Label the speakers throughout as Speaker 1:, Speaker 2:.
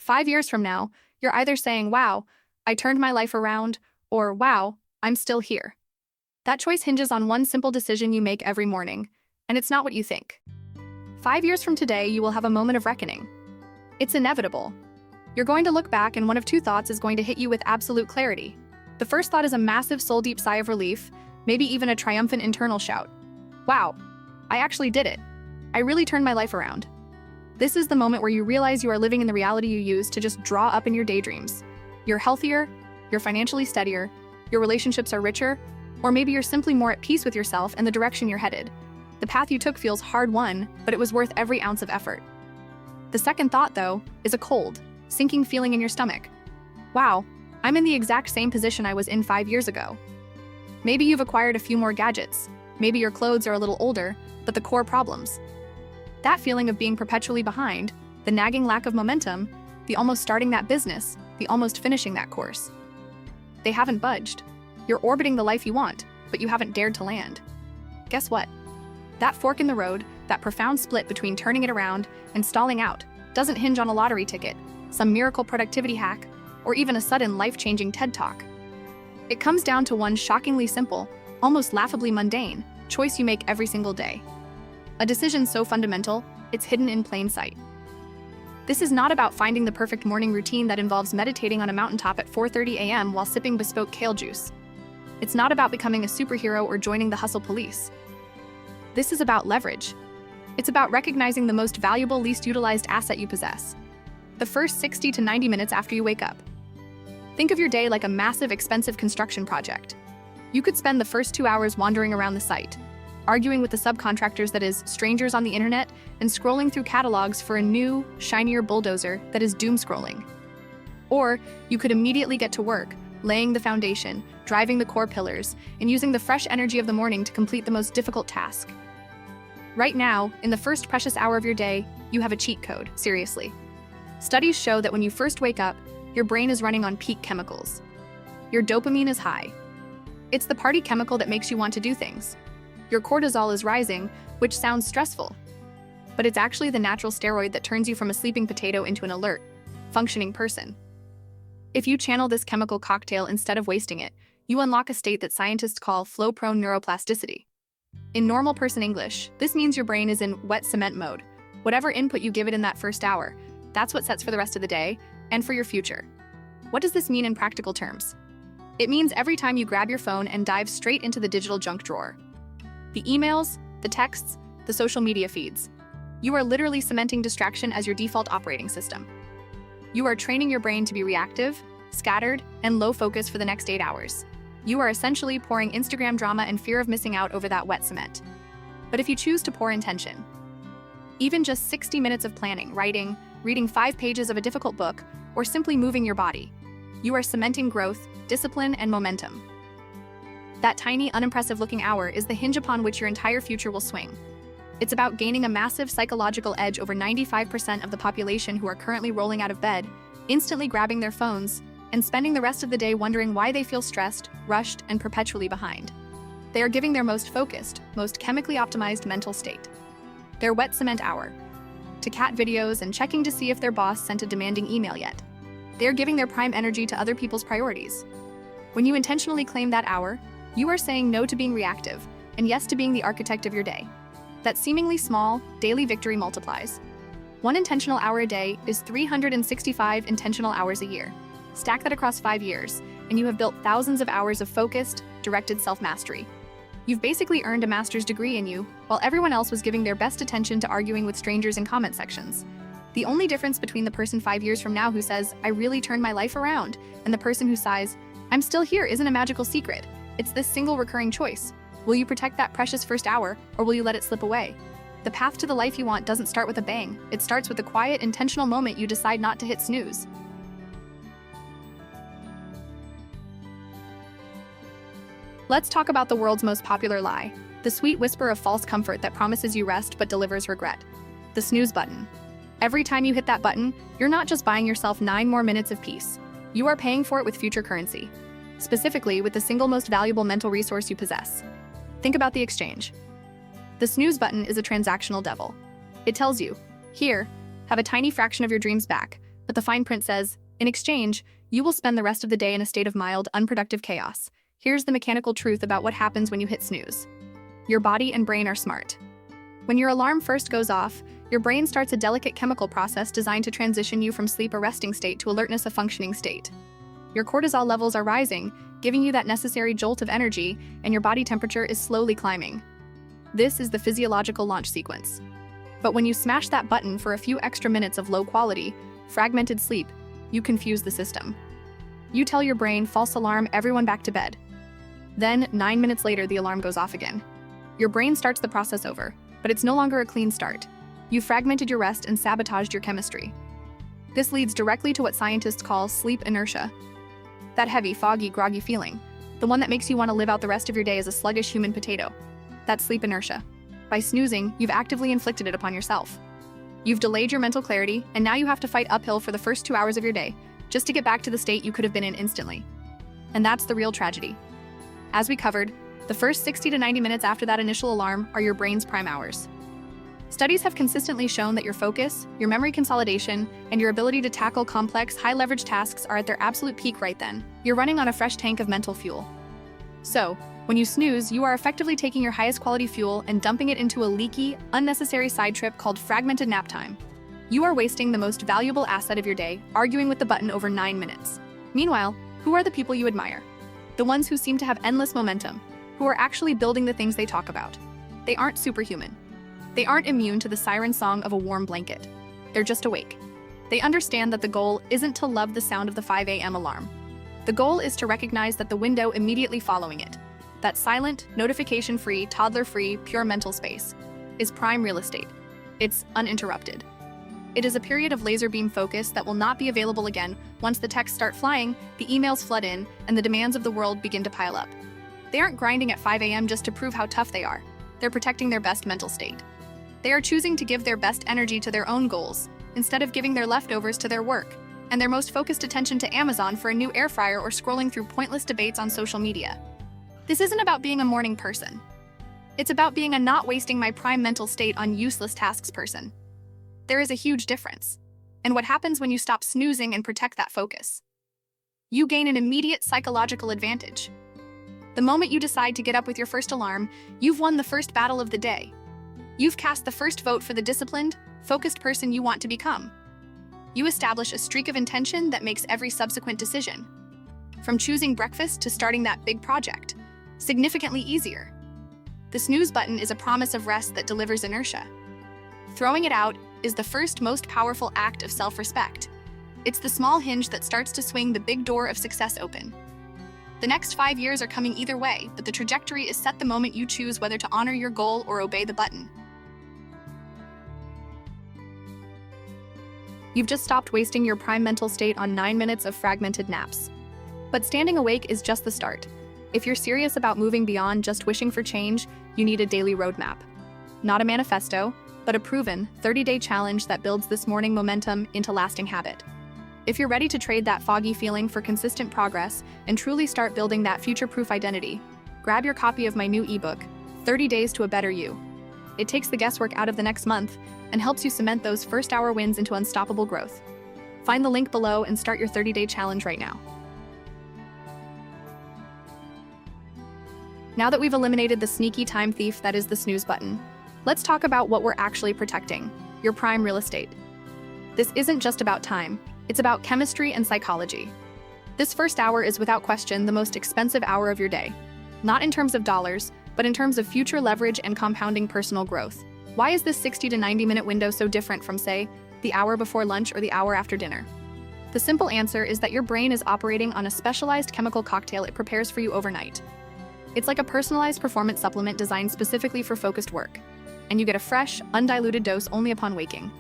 Speaker 1: 5 years from now, you're either saying, wow, I turned my life around, or wow, I'm still here. That choice hinges on one simple decision you make every morning, and it's not what you think. 5 years from today, you will have a moment of reckoning. It's inevitable. You're going to look back, and one of two thoughts is going to hit you with absolute clarity. The first thought is a massive soul-deep sigh of relief, maybe even a triumphant internal shout. Wow, I actually did it. I really turned my life around. This is the moment where you realize you are living in the reality you used to just draw up in your daydreams. You're healthier, you're financially steadier, your relationships are richer, or maybe you're simply more at peace with yourself and the direction you're headed. The path you took feels hard-won, but it was worth every ounce of effort. The second thought, though, is a cold, sinking feeling in your stomach. Wow, I'm in the exact same position I was in 5 years ago. Maybe you've acquired a few more gadgets, maybe your clothes are a little older, but the core problems. That feeling of being perpetually behind, the nagging lack of momentum, the almost starting that business, the almost finishing that course. They haven't budged. You're orbiting the life you want, but you haven't dared to land. Guess what? That fork in the road, that profound split between turning it around and stalling out, doesn't hinge on a lottery ticket, some miracle productivity hack, or even a sudden life-changing TED Talk. It comes down to one shockingly simple, almost laughably mundane, choice you make every single day. A decision so fundamental, it's hidden in plain sight. This is not about finding the perfect morning routine that involves meditating on a mountaintop at 4:30 a.m. while sipping bespoke kale juice. It's not about becoming a superhero or joining the hustle police. This is about leverage. It's about recognizing the most valuable, least utilized asset you possess. The first 60 to 90 minutes after you wake up. Think of your day like a massive, expensive construction project. You could spend the first 2 hours wandering around the site, arguing with the subcontractors, that is, strangers on the internet, and scrolling through catalogs for a new, shinier bulldozer that is doom scrolling. Or you could immediately get to work, laying the foundation, driving the core pillars, and using the fresh energy of the morning to complete the most difficult task. Right now, in the first precious hour of your day, you have a cheat code, seriously. Studies show that when you first wake up, your brain is running on peak chemicals. Your dopamine is high. It's the party chemical that makes you want to do things. Your cortisol is rising, which sounds stressful. But it's actually the natural steroid that turns you from a sleeping potato into an alert, functioning person. If you channel this chemical cocktail instead of wasting it, you unlock a state that scientists call flow-prone neuroplasticity. In normal person English, this means your brain is in wet cement mode. Whatever input you give it in that first hour, that's what sets for the rest of the day and for your future. What does this mean in practical terms? It means every time you grab your phone and dive straight into the digital junk drawer, the emails, the texts, the social media feeds, you are literally cementing distraction as your default operating system. You are training your brain to be reactive, scattered, and low focus for the next 8 hours. You are essentially pouring Instagram drama and fear of missing out over that wet cement. But if you choose to pour intention, even just 60 minutes of planning, writing, reading 5 pages of a difficult book, or simply moving your body, you are cementing growth, discipline, and momentum. That tiny, unimpressive-looking hour is the hinge upon which your entire future will swing. It's about gaining a massive psychological edge over 95% of the population who are currently rolling out of bed, instantly grabbing their phones, and spending the rest of the day wondering why they feel stressed, rushed, and perpetually behind. They are giving their most focused, most chemically optimized mental state, their wet cement hour, to cat videos and checking to see if their boss sent a demanding email yet. They are giving their prime energy to other people's priorities. When you intentionally claim that hour, you are saying no to being reactive and yes to being the architect of your day. That seemingly small, daily victory multiplies. 1 intentional hour a day is 365 intentional hours a year. Stack that across 5 years, and you have built thousands of hours of focused, directed self-mastery. You've basically earned a master's degree in you, while everyone else was giving their best attention to arguing with strangers in comment sections. The only difference between the person 5 years from now who says, "I really turned my life around," and the person who sighs, "I'm still here," isn't a magical secret. It's this single recurring choice. Will you protect that precious first hour, or will you let it slip away? The path to the life you want doesn't start with a bang. It starts with the quiet, intentional moment you decide not to hit snooze. Let's talk about the world's most popular lie, the sweet whisper of false comfort that promises you rest but delivers regret. The snooze button. Every time you hit that button, you're not just buying yourself 9 more minutes of peace. You are paying for it with future currency, specifically with the single most valuable mental resource you possess. Think about the exchange. The snooze button is a transactional devil. It tells you, here, have a tiny fraction of your dreams back, But the fine print says, in exchange, you will spend the rest of the day in a state of mild, unproductive chaos. Here's the mechanical truth about what happens when you hit snooze. Your body and brain are smart. When your alarm first goes off, your brain starts a delicate chemical process designed to transition you from sleep, a resting state, to alertness, a functioning state. Your cortisol levels are rising, giving you that necessary jolt of energy, and your body temperature is slowly climbing. This is the physiological launch sequence. But when you smash that button for a few extra minutes of low-quality, fragmented sleep, you confuse the system. You tell your brain, false alarm, everyone back to bed. Then, 9 minutes later, the alarm goes off again. Your brain starts the process over, but it's no longer a clean start. You fragmented your rest and sabotaged your chemistry. This leads directly to what scientists call sleep inertia. That heavy, foggy, groggy feeling, the one that makes you want to live out the rest of your day as a sluggish human potato. That's sleep inertia. By snoozing, you've actively inflicted it upon yourself. You've delayed your mental clarity, and now you have to fight uphill for the first 2 hours of your day, just to get back to the state you could have been in instantly. And that's the real tragedy. As we covered, the first 60 to 90 minutes after that initial alarm are your brain's prime hours. Studies have consistently shown that your focus, your memory consolidation, and your ability to tackle complex, high-leverage tasks are at their absolute peak right then. You're running on a fresh tank of mental fuel. So, when you snooze, you are effectively taking your highest quality fuel and dumping it into a leaky, unnecessary side trip called fragmented nap time. You are wasting the most valuable asset of your day, arguing with the button over 9 minutes. Meanwhile, who are the people you admire? The ones who seem to have endless momentum, who are actually building the things they talk about. They aren't superhuman. They aren't immune to the siren song of a warm blanket. They're just awake. They understand that the goal isn't to love the sound of the 5 a.m. alarm. The goal is to recognize that the window immediately following it, that silent, notification-free, toddler-free, pure mental space, is prime real estate. It's uninterrupted. It is a period of laser beam focus that will not be available again once the texts start flying, the emails flood in, and the demands of the world begin to pile up. They aren't grinding at 5 a.m. just to prove how tough they are. They're protecting their best mental state. They are choosing to give their best energy to their own goals, instead of giving their leftovers to their work, and their most focused attention to Amazon for a new air fryer or scrolling through pointless debates on social media. This isn't about being a morning person. It's about being a not wasting my prime mental state on useless tasks person. There is a huge difference. And what happens when you stop snoozing and protect that focus? You gain an immediate psychological advantage. The moment you decide to get up with your first alarm, you've won the first battle of the day. You've cast the first vote for the disciplined, focused person you want to become. You establish a streak of intention that makes every subsequent decision, from choosing breakfast to starting that big project, significantly easier. The snooze button is a promise of rest that delivers inertia. Throwing it out is the first most powerful act of self-respect. It's the small hinge that starts to swing the big door of success open. The next 5 years are coming either way, but the trajectory is set the moment you choose whether to honor your goal or obey the button. You've just stopped wasting your prime mental state on 9 minutes of fragmented naps. But standing awake is just the start. If you're serious about moving beyond just wishing for change, you need a daily roadmap. Not a manifesto, but a proven 30-day challenge that builds this morning momentum into lasting habit. If you're ready to trade that foggy feeling for consistent progress and truly start building that future-proof identity, grab your copy of my new ebook, 30 Days to a Better You. It takes the guesswork out of the next month and helps you cement those first-hour wins into unstoppable growth. Find the link below and start your 30-day challenge right now. Now that we've eliminated the sneaky time thief that is the snooze button, let's talk about what we're actually protecting, your prime real estate. This isn't just about time, it's about chemistry and psychology. This first hour is without question the most expensive hour of your day, not in terms of dollars, but in terms of future leverage and compounding personal growth. Why is this 60 to 90-minute window so different from, say, the hour before lunch or the hour after dinner? The simple answer is that your brain is operating on a specialized chemical cocktail it prepares for you overnight. It's like a personalized performance supplement designed specifically for focused work, and you get a fresh, undiluted dose only upon waking.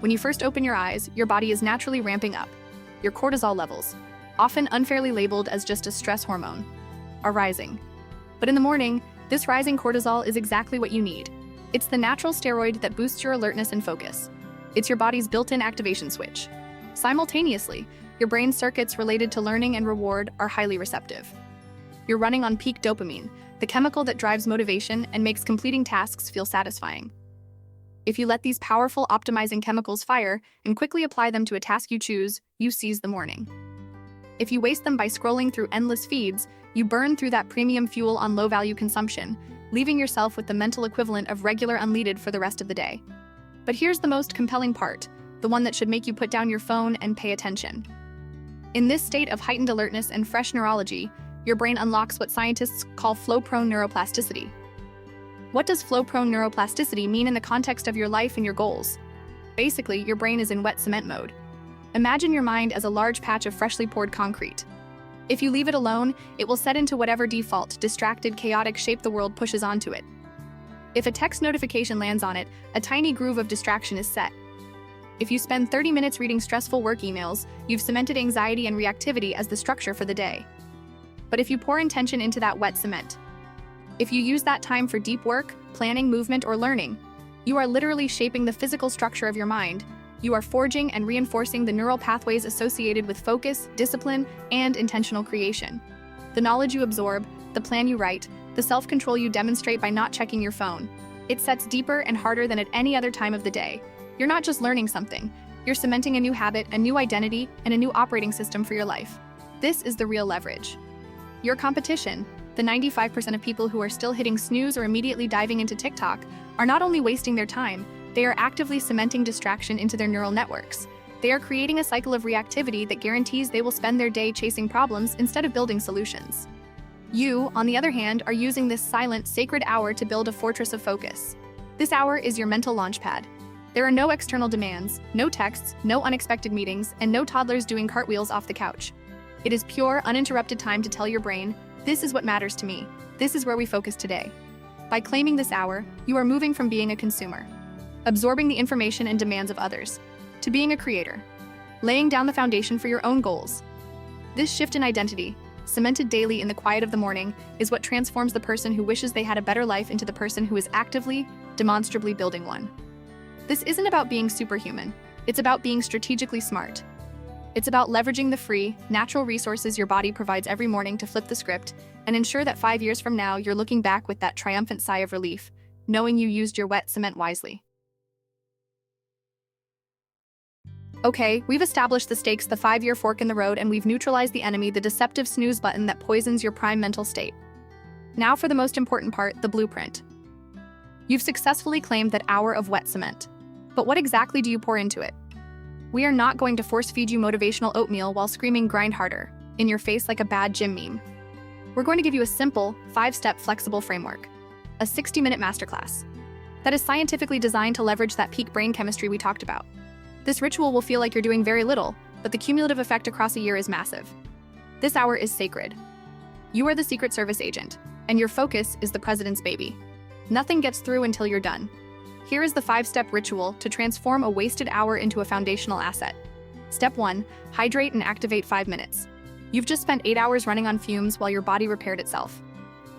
Speaker 1: When you first open your eyes, your body is naturally ramping up. Your cortisol levels, often unfairly labeled as just a stress hormone, are rising. But in the morning, this rising cortisol is exactly what you need. It's the natural steroid that boosts your alertness and focus. It's your body's built-in activation switch. Simultaneously, your brain circuits related to learning and reward are highly receptive. You're running on peak dopamine, the chemical that drives motivation and makes completing tasks feel satisfying. If you let these powerful optimizing chemicals fire and quickly apply them to a task you choose, you seize the morning. If you waste them by scrolling through endless feeds, you burn through that premium fuel on low-value consumption, leaving yourself with the mental equivalent of regular unleaded for the rest of the day. But here's the most compelling part, the one that should make you put down your phone and pay attention. In this state of heightened alertness and fresh neurology, your brain unlocks what scientists call flow-prone neuroplasticity. What does flow-prone neuroplasticity mean in the context of your life and your goals? Basically, your brain is in wet cement mode. Imagine your mind as a large patch of freshly poured concrete. If you leave it alone, it will set into whatever default, distracted, chaotic shape the world pushes onto it. If a text notification lands on it, a tiny groove of distraction is set. If you spend 30 minutes reading stressful work emails, you've cemented anxiety and reactivity as the structure for the day. But if you pour intention into that wet cement, if you use that time for deep work, planning, movement, or learning, you are literally shaping the physical structure of your mind. You are forging and reinforcing the neural pathways associated with focus, discipline, and intentional creation. The knowledge you absorb, the plan you write, the self-control you demonstrate by not checking your phone. It sets deeper and harder than at any other time of the day. You're not just learning something, you're cementing a new habit, a new identity, and a new operating system for your life. This is the real leverage. Your competition, the 95% of people who are still hitting snooze or immediately diving into TikTok, are not only wasting their time, they are actively cementing distraction into their neural networks. They are creating a cycle of reactivity that guarantees they will spend their day chasing problems instead of building solutions. You, on the other hand, are using this silent, sacred hour to build a fortress of focus. This hour is your mental launchpad. There are no external demands, no texts, no unexpected meetings, and no toddlers doing cartwheels off the couch. It is pure, uninterrupted time to tell your brain, this is what matters to me. This is where we focus today. By claiming this hour, you are moving from being a consumer, absorbing the information and demands of others, to being a creator, laying down the foundation for your own goals. This shift in identity, cemented daily in the quiet of the morning, is what transforms the person who wishes they had a better life into the person who is actively, demonstrably building one. This isn't about being superhuman. It's about being strategically smart. It's about leveraging the free, natural resources your body provides every morning to flip the script and ensure that 5 years from now you're looking back with that triumphant sigh of relief, knowing you used your wet cement wisely. Okay, we've established the stakes, the 5-year fork in the road, and we've neutralized the enemy, the deceptive snooze button that poisons your prime mental state. Now for the most important part, the blueprint. You've successfully claimed that hour of wet cement. But what exactly do you pour into it? We are not going to force feed you motivational oatmeal while screaming grind harder in your face like a bad gym meme. We're going to give you a simple, 5-step flexible framework, a 60-minute masterclass that is scientifically designed to leverage that peak brain chemistry we talked about. This ritual will feel like you're doing very little, but the cumulative effect across a year is massive. This hour is sacred. You are the Secret Service agent, and your focus is the president's baby. Nothing gets through until you're done. Here is the 5-step ritual to transform a wasted hour into a foundational asset. Step 1, hydrate and activate 5 minutes. You've just spent 8 hours running on fumes while your body repaired itself.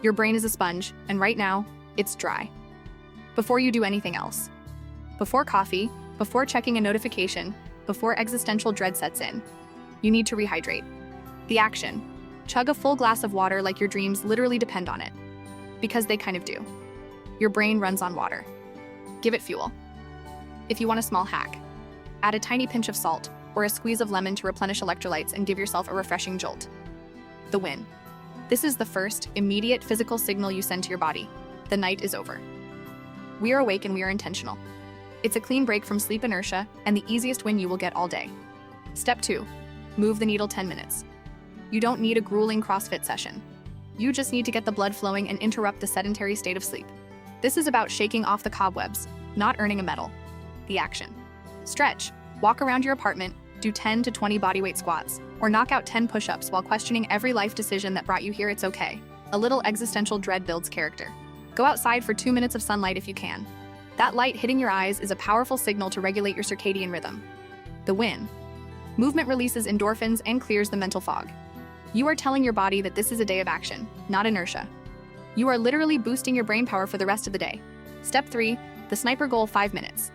Speaker 1: Your brain is a sponge, and right now, it's dry. Before you do anything else, before coffee, before checking a notification, before existential dread sets in, you need to rehydrate. The action: chug a full glass of water like your dreams literally depend on it. Because they kind of do. Your brain runs on water. Give it fuel. If you want a small hack, add a tiny pinch of salt or a squeeze of lemon to replenish electrolytes and give yourself a refreshing jolt. The win. This is the first, immediate physical signal you send to your body. The night is over. We are awake and we are intentional. It's a clean break from sleep inertia and the easiest win you will get all day. Step 2, move the needle 10 minutes. You don't need a grueling CrossFit session. You just need to get the blood flowing and interrupt the sedentary state of sleep. This is about shaking off the cobwebs, not earning a medal. The action: stretch, walk around your apartment, do 10 to 20 bodyweight squats, or knock out 10 push-ups while questioning every life decision that brought you here. It's okay. A little existential dread builds character. Go outside for 2 minutes of sunlight if you can. That light hitting your eyes is a powerful signal to regulate your circadian rhythm. The win. Movement releases endorphins and clears the mental fog. You are telling your body that this is a day of action, not inertia. You are literally boosting your brain power for the rest of the day. Step 3, the sniper goal: 5 minutes.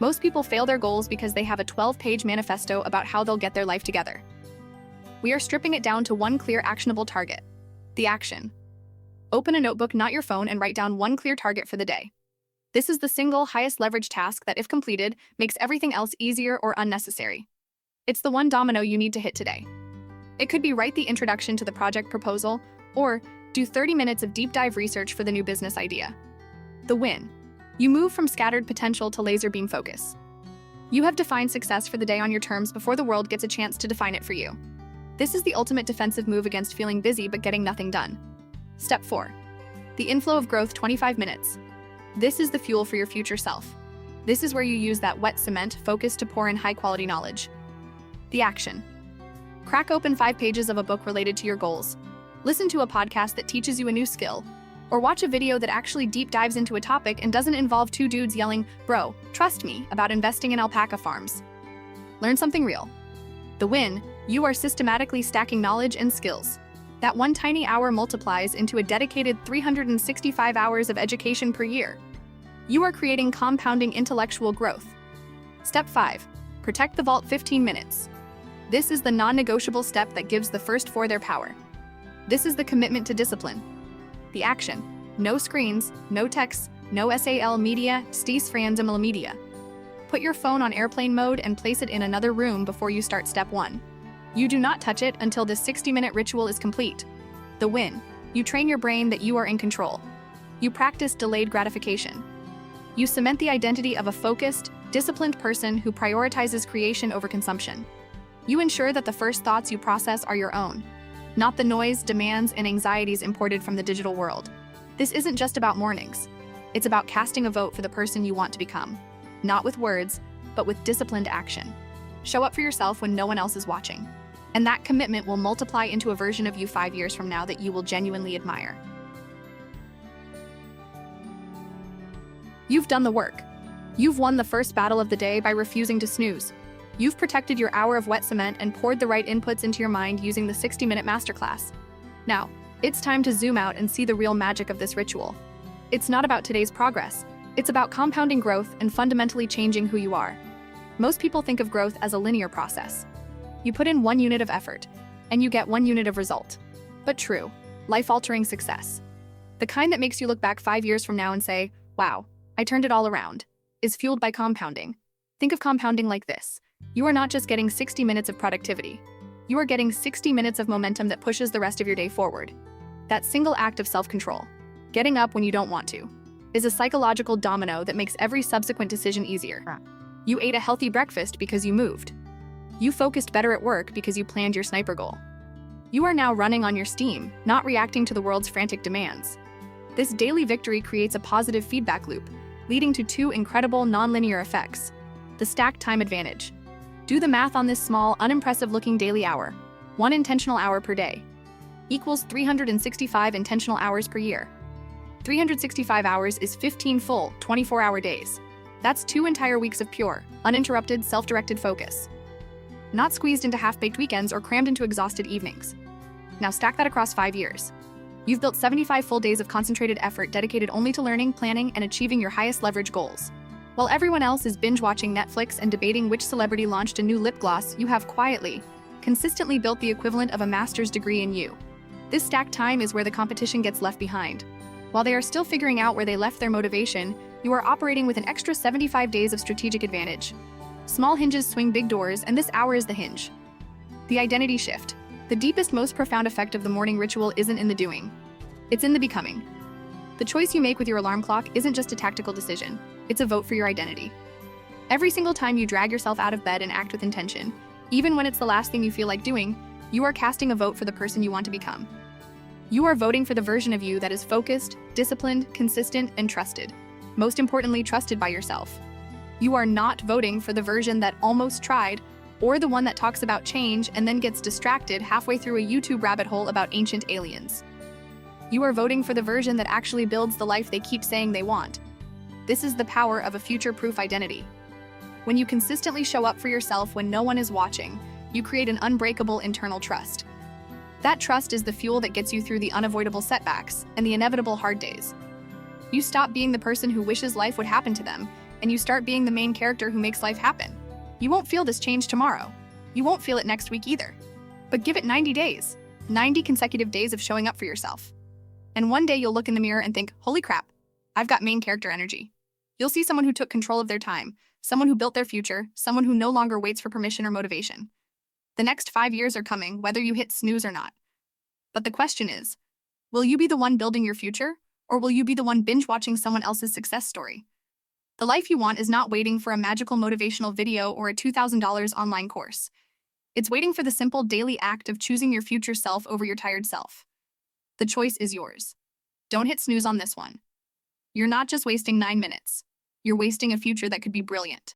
Speaker 1: Most people fail their goals because they have a 12-page manifesto about how they'll get their life together. We are stripping it down to one clear, actionable target. The action: open a notebook, not your phone, and write down one clear target for the day. This is the single highest leverage task that, if completed, makes everything else easier or unnecessary. It's the one domino you need to hit today. It could be write the introduction to the project proposal, or do 30 minutes of deep dive research for the new business idea. The win. You move from scattered potential to laser beam focus. You have defined success for the day on your terms before the world gets a chance to define it for you. This is the ultimate defensive move against feeling busy but getting nothing done. Step 4. The inflow of growth 25 minutes. This is the fuel for your future self. This is where you use that wet cement focus to pour in high-quality knowledge. The action. Crack open 5 pages of a book related to your goals. Listen to a podcast that teaches you a new skill. Or watch a video that actually deep dives into a topic and doesn't involve 2 dudes yelling, "Bro, trust me," about investing in alpaca farms. Learn something real. The win. You are systematically stacking knowledge and skills. That one tiny hour multiplies into a dedicated 365 hours of education per year. You are creating compounding intellectual growth. Step 5. Protect the vault 15 minutes. This is the non-negotiable step that gives the first 4 their power. This is the commitment to discipline. The action. No screens, no texts, no SAL media, stis friendamel media. Put your phone on airplane mode and place it in another room before you start step 1. You do not touch it until this 60-minute ritual is complete. The win. You train your brain that you are in control. You practice delayed gratification. You cement the identity of a focused, disciplined person who prioritizes creation over consumption. You ensure that the first thoughts you process are your own, not the noise, demands, and anxieties imported from the digital world. This isn't just about mornings. It's about casting a vote for the person you want to become, not with words, but with disciplined action. Show up for yourself when no one else is watching. And that commitment will multiply into a version of you 5 years from now that you will genuinely admire. You've done the work. You've won the first battle of the day by refusing to snooze. You've protected your hour of wet cement and poured the right inputs into your mind using the 60-minute masterclass. Now, it's time to zoom out and see the real magic of this ritual. It's not about today's progress. It's about compounding growth and fundamentally changing who you are. Most people think of growth as a linear process. You put in 1 unit of effort, and you get 1 unit of result. But true, life-altering success, the kind that makes you look back 5 years from now and say, "Wow, I turned it all around," is fueled by compounding. Think of compounding like this. You are not just getting 60 minutes of productivity. You are getting 60 minutes of momentum that pushes the rest of your day forward. That single act of self-control, getting up when you don't want to, is a psychological domino that makes every subsequent decision easier. You ate a healthy breakfast because you moved. You focused better at work because you planned your sniper goal. You are now running on your steam, not reacting to the world's frantic demands. This daily victory creates a positive feedback loop, leading to 2 incredible nonlinear effects. The stacked time advantage. Do the math on this small, unimpressive-looking daily hour. 1 intentional hour per day equals 365 intentional hours per year. 365 hours is 15 full, 24-hour days. That's 2 entire weeks of pure, uninterrupted, self-directed focus. Not squeezed into half-baked weekends or crammed into exhausted evenings. Now stack that across 5 years. You've built 75 full days of concentrated effort dedicated only to learning, planning, and achieving your highest leverage goals. While everyone else is binge-watching Netflix and debating which celebrity launched a new lip gloss, you have quietly, consistently built the equivalent of a master's degree in you. This stacked time is where the competition gets left behind. While they are still figuring out where they left their motivation, you are operating with an extra 75 days of strategic advantage. Small hinges swing big doors, and this hour is the hinge. The identity shift. The deepest, most profound effect of the morning ritual isn't in the doing. It's in the becoming. The choice you make with your alarm clock isn't just a tactical decision. It's a vote for your identity. Every single time you drag yourself out of bed and act with intention, even when it's the last thing you feel like doing, you are casting a vote for the person you want to become. You are voting for the version of you that is focused, disciplined, consistent, and trusted. Most importantly, trusted by yourself. You are not voting for the version that almost tried, or the one that talks about change and then gets distracted halfway through a YouTube rabbit hole about ancient aliens. You are voting for the version that actually builds the life they keep saying they want. This is the power of a future-proof identity. When you consistently show up for yourself when no one is watching, you create an unbreakable internal trust. That trust is the fuel that gets you through the unavoidable setbacks and the inevitable hard days. You stop being the person who wishes life would happen to them, and you start being the main character who makes life happen. You won't feel this change tomorrow. You won't feel it next week either. But give it 90 days, 90 consecutive days of showing up for yourself. And one day you'll look in the mirror and think, holy crap, I've got main character energy. You'll see someone who took control of their time, someone who built their future, someone who no longer waits for permission or motivation. The next 5 years are coming, whether you hit snooze or not. But the question is, will you be the one building your future, or will you be the one binge-watching someone else's success story? The life you want is not waiting for a magical motivational video or a $2,000 online course. It's waiting for the simple daily act of choosing your future self over your tired self. The choice is yours. Don't hit snooze on this one. You're not just wasting 9 minutes. You're wasting a future that could be brilliant.